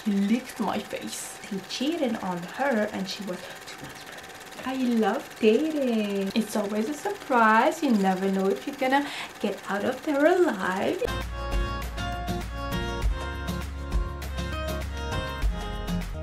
He licked my face. He cheated on her and she was 2 months pregnant. I love dating. It's always a surprise. You never know if you're gonna get out of there alive.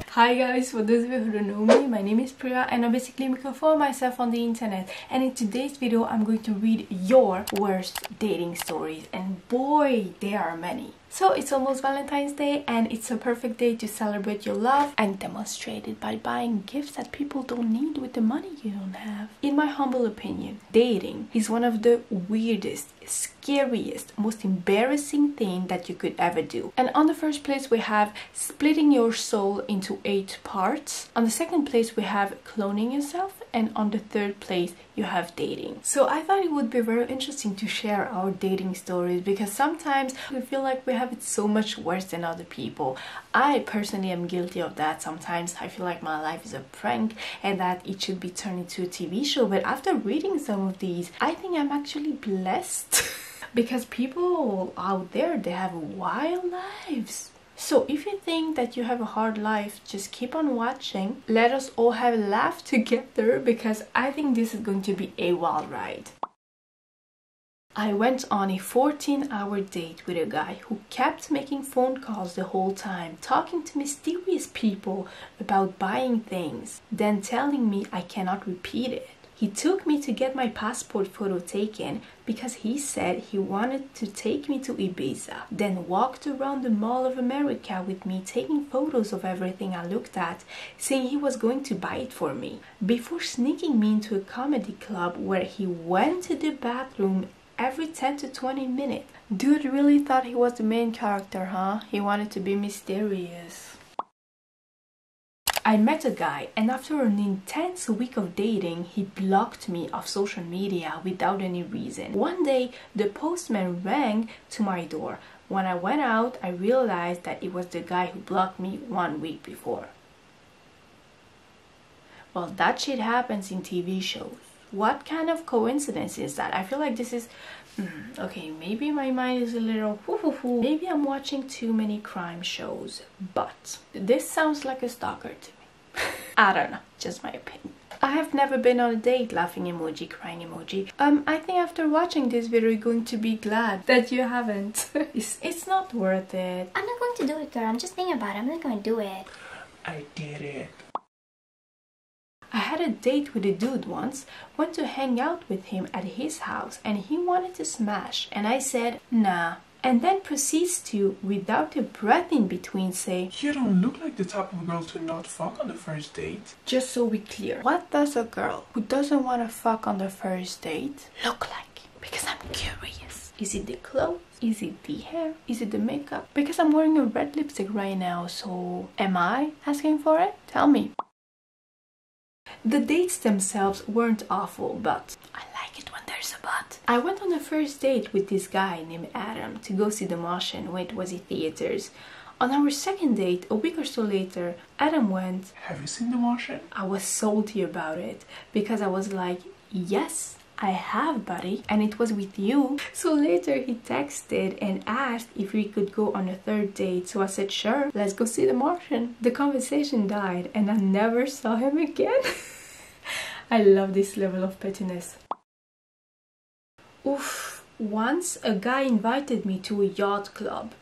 Hi guys, for those of you who don't know me, my name is Priya and I basically make a fool of myself on the internet, and in today's video I'm going to read your worst dating stories, and boy, there are many. So it's almost Valentine's Day and it's a perfect day to celebrate your love and demonstrate it by buying gifts that people don't need with the money you don't have. In my humble opinion, dating is one of the weirdest, scariest, most embarrassing thing that you could ever do. And on the first place we have splitting your soul into 8 parts. On the second place we have cloning yourself, and on the third place you have dating. So I thought it would be very interesting to share our dating stories, because sometimes we feel like we have it so much worse than other people. I personally am guilty of that. Sometimes I feel like my life is a prank and that it should be turned into a TV show, but after reading some of these, I think I'm actually blessed because people out there, they have wild lives. So if you think that you have a hard life, just keep on watching. Let us all have a laugh together, because I think this is going to be a wild ride. I went on a 14-hour date with a guy who kept making phone calls the whole time, talking to mysterious people about buying things, then telling me I cannot repeat it. He took me to get my passport photo taken because he said he wanted to take me to Ibiza, then walked around the Mall of America with me taking photos of everything I looked at, saying he was going to buy it for me, before sneaking me into a comedy club where he went to the bathroom every 10 to 20 minutes. Dude really thought he was the main character, huh? He wanted to be mysterious. I met a guy, and after an intense week of dating, he blocked me off social media without any reason. One day, the postman rang to my door. When I went out, I realized that it was the guy who blocked me 1 week before. Well, that shit happens in TV shows. What kind of coincidence is that? I feel like this is... okay, maybe my mind is a little... Maybe I'm watching too many crime shows, but this sounds like a stalker to me. I don't know, just my opinion. I have never been on a date, laughing emoji, crying emoji. I think after watching this video, you're going to be glad that you haven't. It's not worth it. I'm not going to do it, girl. I'm just thinking about it. I'm not going to do it. I did it. I had a date with a dude once, went to hang out with him at his house, and he wanted to smash, and I said nah, and then proceeds to, without a breath in between, say, "You don't look like the type of girl to not fuck on the first date." Just so we're clear, what does a girl who doesn't want to fuck on the first date look like? Because I'm curious. Is it the clothes? Is it the hair? Is it the makeup? Because I'm wearing a red lipstick right now, so am I asking for it? Tell me. The dates themselves weren't awful, but I like it when there's a but. I went on a first date with this guy named Adam to go see The Martian when it was in theaters. On our second date, a week or so later, Adam went, "Have you seen The Martian?" I was salty about it because I was like, yes, I have, buddy, and it was with you. So later he texted and asked if we could go on a third date, so I said sure, let's go see The Martian. The conversation died and I never saw him again. I love this level of pettiness. Oof. Once a guy invited me to a yacht club,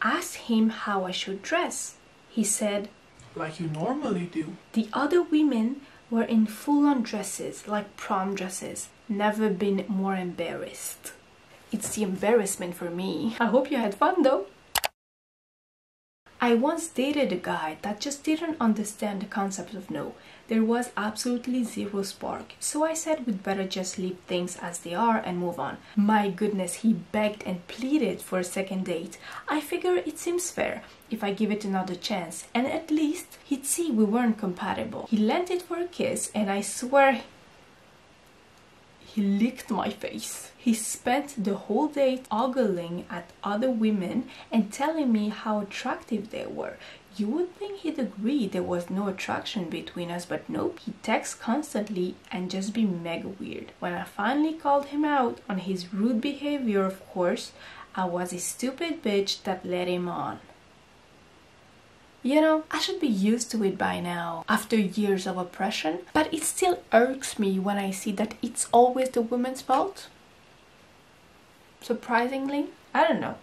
asked him how I should dress. He said, "Like you normally do." The other women were in full-on dresses, like prom dresses. Never been more embarrassed. It's the embarrassment for me. I hope you had fun though. I once dated a guy that just didn't understand the concept of no. There was absolutely zero spark. So I said we'd better just leave things as they are and move on. My goodness, he begged and pleaded for a second date. I figure it seems fair if I give it another chance, and at least he'd see we weren't compatible. He lent it for a kiss, and I swear he licked my face. He spent the whole date ogling at other women and telling me how attractive they were. You would think he'd agree there was no attraction between us, but nope. He texts constantly and just be mega weird. When I finally called him out on his rude behavior, of course, I was a stupid bitch that led him on. You know, I should be used to it by now, after years of oppression, but it still irks me when I see that it's always the woman's fault. Surprisingly, I don't know.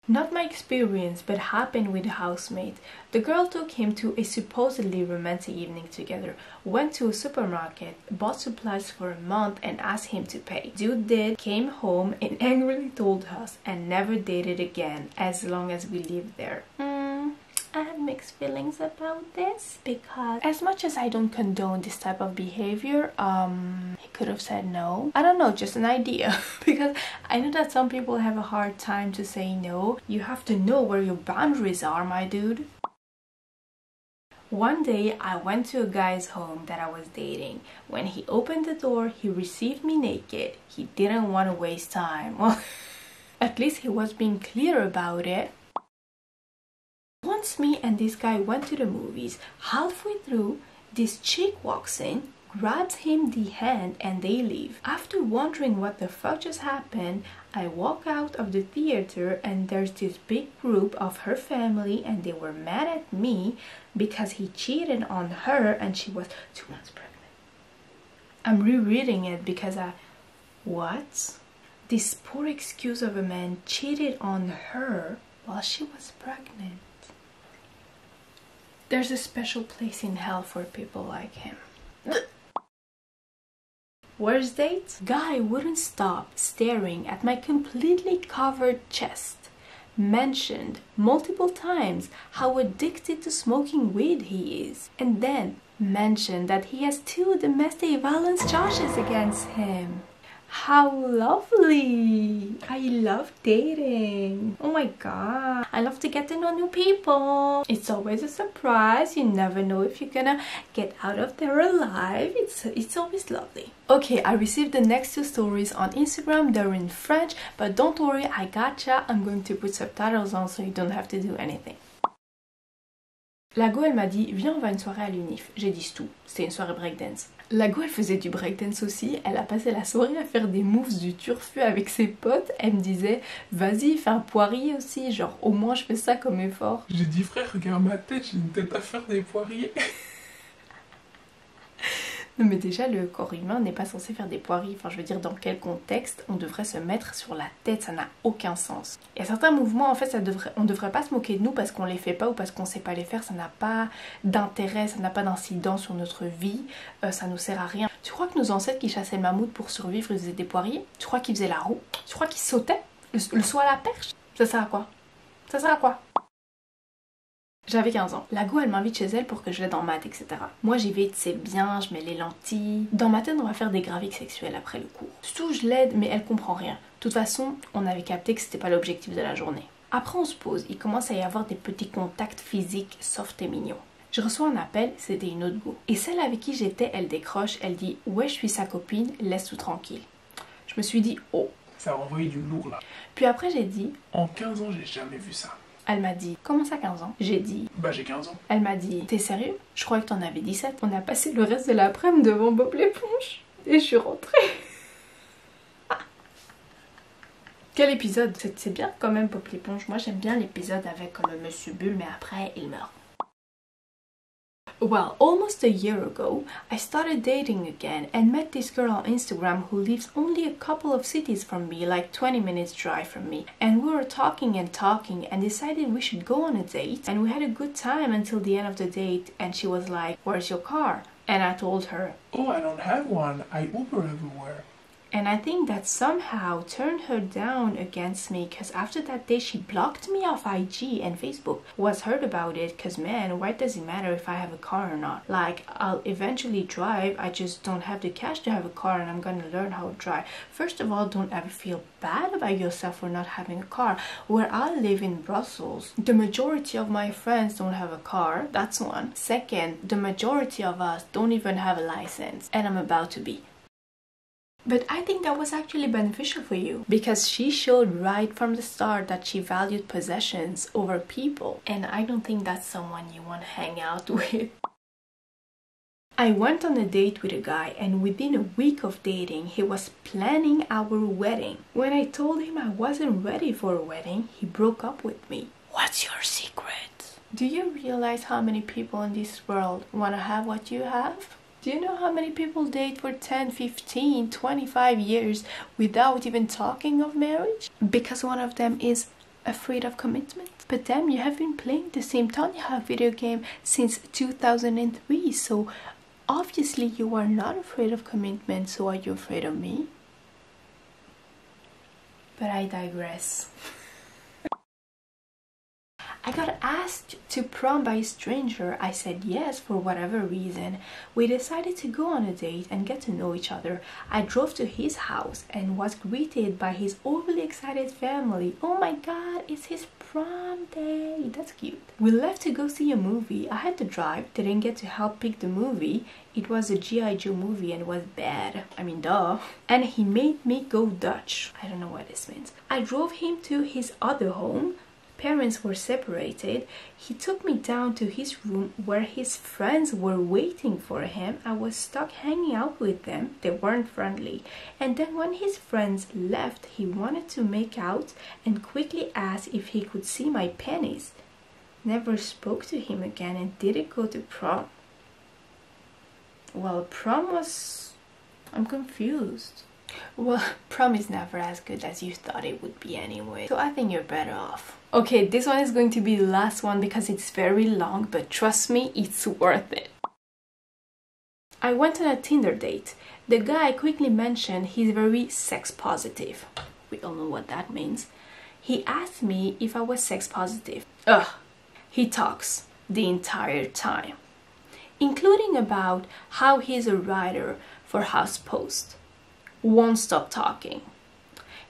Not my experience, but happened with a housemate. The girl took him to a supposedly romantic evening together, went to a supermarket, bought supplies for a month and asked him to pay. Dude did, came home and angrily told us and never dated again as long as we lived there. I have mixed feelings about this because as much as I don't condone this type of behavior, he could have said no. I don't know, just an idea. Because I know that some people have a hard time to say no. You have to know where your boundaries are, my dude. One day I went to a guy's home that I was dating. When he opened the door, he received me naked. He didn't want to waste time. Well, at least he was being clear about it. Once me and this guy went to the movies, halfway through, this chick walks in, grabs him the hand and they leave. After wondering what the fuck just happened, I walk out of the theater and there's this big group of her family and they were mad at me because he cheated on her and she was 2 months pregnant. I'm rereading it because what? This poor excuse of a man cheated on her while she was pregnant. There's a special place in hell for people like him. Worst date? Guy wouldn't stop staring at my completely covered chest. Mentioned multiple times how addicted to smoking weed he is. And then mentioned that he has 2 domestic violence charges against him. How lovely! I love dating. Oh my god. I love to get to know new people. It's always a surprise. You never know if you're gonna get out of there alive. It's always lovely. Okay, I received the next 2 stories on Instagram. They're in French, but don't worry, I gotcha. I'm going to put subtitles on so you don't have to do anything. La go, elle m'a dit, viens, on va à une soirée à l'UNIF. J'ai dit tout. C'était une soirée breakdance. La go, elle faisait du breakdance aussi. Elle a passé la soirée à faire des moves du turfu avec ses potes. Elle me disait, vas-y, fais un poirier aussi. Genre, au moins, je fais ça comme effort. J'ai dit, frère, regarde ma tête, j'ai une tête à faire des poiriers. Non mais déjà le corps humain n'est pas censé faire des poiriers, enfin je veux dire dans quel contexte on devrait se mettre sur la tête, ça n'a aucun sens. Il y a certains mouvements en fait on devrait pas se moquer de nous parce qu'on les fait pas ou parce qu'on sait pas les faire, ça n'a pas d'intérêt, ça n'a pas d'incidence sur notre vie, ça nous sert à rien. Tu crois que nos ancêtres qui chassaient le mammouth pour survivre ils faisaient des poiriers? Tu crois qu'ils faisaient la roue? Tu crois qu'ils sautaient? Le saut à la perche? Ça sert à quoi? Ça sert à quoi? J'avais 15 ans. La go, elle m'invite chez elle pour que je l'aide en maths, etc. Moi, j'y vais, c'est bien, je mets les lentilles. Dans ma tête, on va faire des graphiques sexuels après le cours. Surtout, je l'aide, mais elle comprend rien. De toute façon, on avait capté que c'était pas l'objectif de la journée. Après, on se pose. Il commence à y avoir des petits contacts physiques soft et mignons. Je reçois un appel, c'était une autre go. Et celle avec qui j'étais, elle décroche, elle dit « Ouais, je suis sa copine, laisse tout tranquille. » Je me suis dit « Oh !» Ça a envoyé du lourd là. Puis après, j'ai dit « En 15 ans, j'ai jamais vu ça. » Elle m'a dit, comment ça 15 ans? J'ai dit, bah j'ai 15 ans. Elle m'a dit, t'es sérieux? Je croyais que t'en avais 17. On a passé le reste de l'après-midi devant Bob l'éponge. Et je suis rentrée. Quel épisode? C'est bien quand même Bob l'éponge. Moi j'aime bien l'épisode avec Monsieur Bull, mais après il meurt. Well, almost a year ago, I started dating again and met this girl on Instagram who lives only a couple of cities from me, like 20 minutes drive from me. And we were talking and decided we should go on a date. And we had a good time until the end of the date and she was like, where's your car? And I told her, oh, I don't have one. I Uber everywhere. And I think that somehow turned her down against me because after that day she blocked me off IG and Facebook. Was hurt about it because man, why does it matter if I have a car or not? Like, I'll eventually drive, I just don't have the cash to have a car and I'm gonna learn how to drive. First of all, don't ever feel bad about yourself for not having a car. Where I live in Brussels, the majority of my friends don't have a car, that's one. Second, the majority of us don't even have a license and I'm about to be. But I think that was actually beneficial for you because she showed right from the start that she valued possessions over people, and I don't think that's someone you want to hang out with. I went on a date with a guy and within a week of dating he was planning our wedding. When I told him I wasn't ready for a wedding, he broke up with me. What's your secret? Do you realize how many people in this world want to have what you have? Do you know how many people date for 10, 15, 25 years without even talking of marriage? Because one of them is afraid of commitment. But damn, you have been playing the same Tanya Hawk video game since 2003, so obviously you are not afraid of commitment, so are you afraid of me? But I digress. I got asked to prom by a stranger. I said yes for whatever reason. We decided to go on a date and get to know each other. I drove to his house and was greeted by his overly excited family. Oh my god, it's his prom day. That's cute. We left to go see a movie. I had to drive, didn't get to help pick the movie. It was a G.I. Joe movie and it was bad. I mean, duh. And he made me go Dutch. I don't know what this means. I drove him to his other home. Parents were separated. He took me down to his room where his friends were waiting for him. I was stuck hanging out with them. They weren't friendly. And then when his friends left, he wanted to make out and quickly asked if he could see my pennies. Never spoke to him again and didn't go to prom. Well, prom was... I'm confused. Well, prom is never as good as you thought it would be anyway, so I think you're better off. Okay, this one is going to be the last one because it's very long, but trust me, it's worth it. I went on a Tinder date. The guy quickly mentioned he's very sex positive. We all know what that means. He asked me if I was sex positive. Ugh. He talks the entire time, including about how he's a writer for HuffPost. Won't stop talking.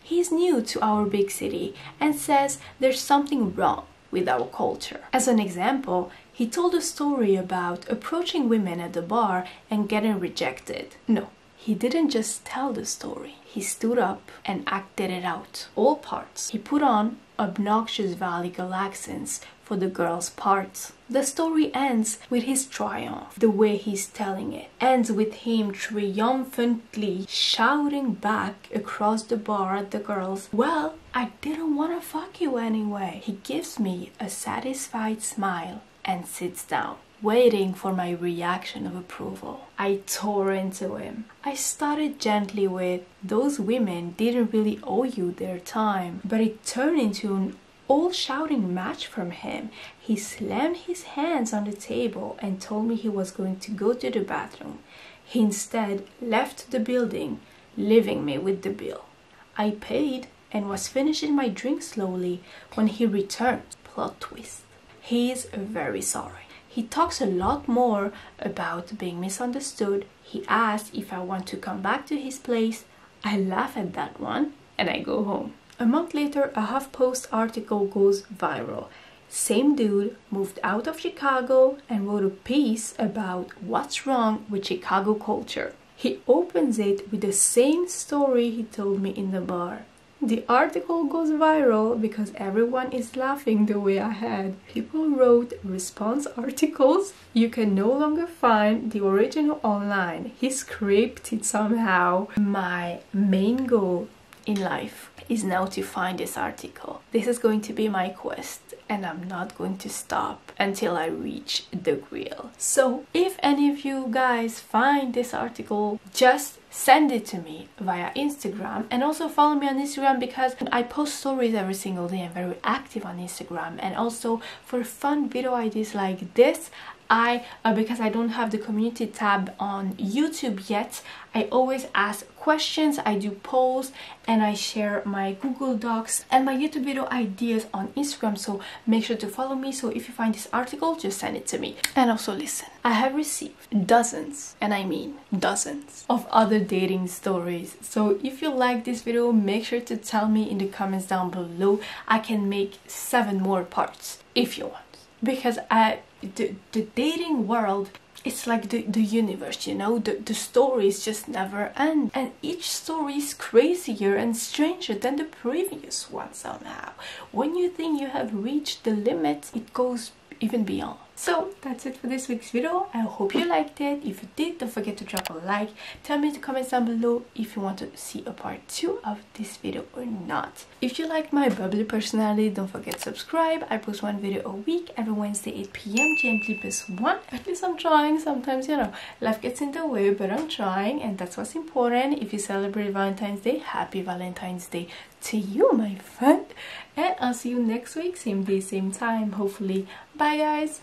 He's new to our big city and says there's something wrong with our culture. As an example, he told a story about approaching women at the bar and getting rejected. No, he didn't just tell the story. He stood up and acted it out. All parts. He put on obnoxious Valigal accents for the girls' parts. The story ends with his triumph. The way he's telling it ends with him triumphantly shouting back across the bar at the girls, "Well, I didn't want to fuck you anyway." He gives me a satisfied smile and sits down, waiting for my reaction of approval. I tore into him. I started gently with, "Those women didn't really owe you their time," but it turned into an all-shouting match from him. He slammed his hands on the table and told me he was going to go to the bathroom. He instead left the building, leaving me with the bill. I paid and was finishing my drink slowly when he returned. Plot twist. He is very sorry. He talks a lot more about being misunderstood. He asked if I want to come back to his place. I laugh at that one and I go home. A month later, a HuffPost article goes viral. Same dude moved out of Chicago and wrote a piece about what's wrong with Chicago culture. He opens it with the same story he told me in the bar. The article goes viral because everyone is laughing the way I had. People wrote response articles. You can no longer find the original online. He scraped it somehow. My main goal in life is now to find this article. This is going to be my quest and I'm not going to stop until I reach the Grail. So if any of you guys find this article, just send it to me via Instagram, and also follow me on Instagram because I post stories every single day. I'm very active on Instagram, and also for fun video ideas like this, because I don't have the community tab on YouTube yet, I always ask questions, I do polls, and I share my Google Docs and my YouTube video ideas on Instagram, so make sure to follow me. So if you find this article, just send it to me. And also listen, I have received dozens, and I mean dozens, of other dating stories. So if you like this video, make sure to tell me in the comments down below. I can make 7 more parts if you want. Because the dating world, it's like the universe, you know, the stories just never end, and each story is crazier and stranger than the previous one somehow. When you think you have reached the limit, it goes even beyond. So that's it for this week's video. I hope you liked it. If you did, don't forget to drop a like. Tell me in the comments down below if you want to see a part 2 of this video or not. If you like my bubbly personality, don't forget to subscribe. I post one video a week every Wednesday 8 p.m. GMT +1. At least I'm trying. Sometimes, you know, life gets in the way, but I'm trying, and that's what's important. If you celebrate Valentine's Day, happy Valentine's Day to you, my friend. And I'll see you next week, same day, same time, hopefully. Bye guys.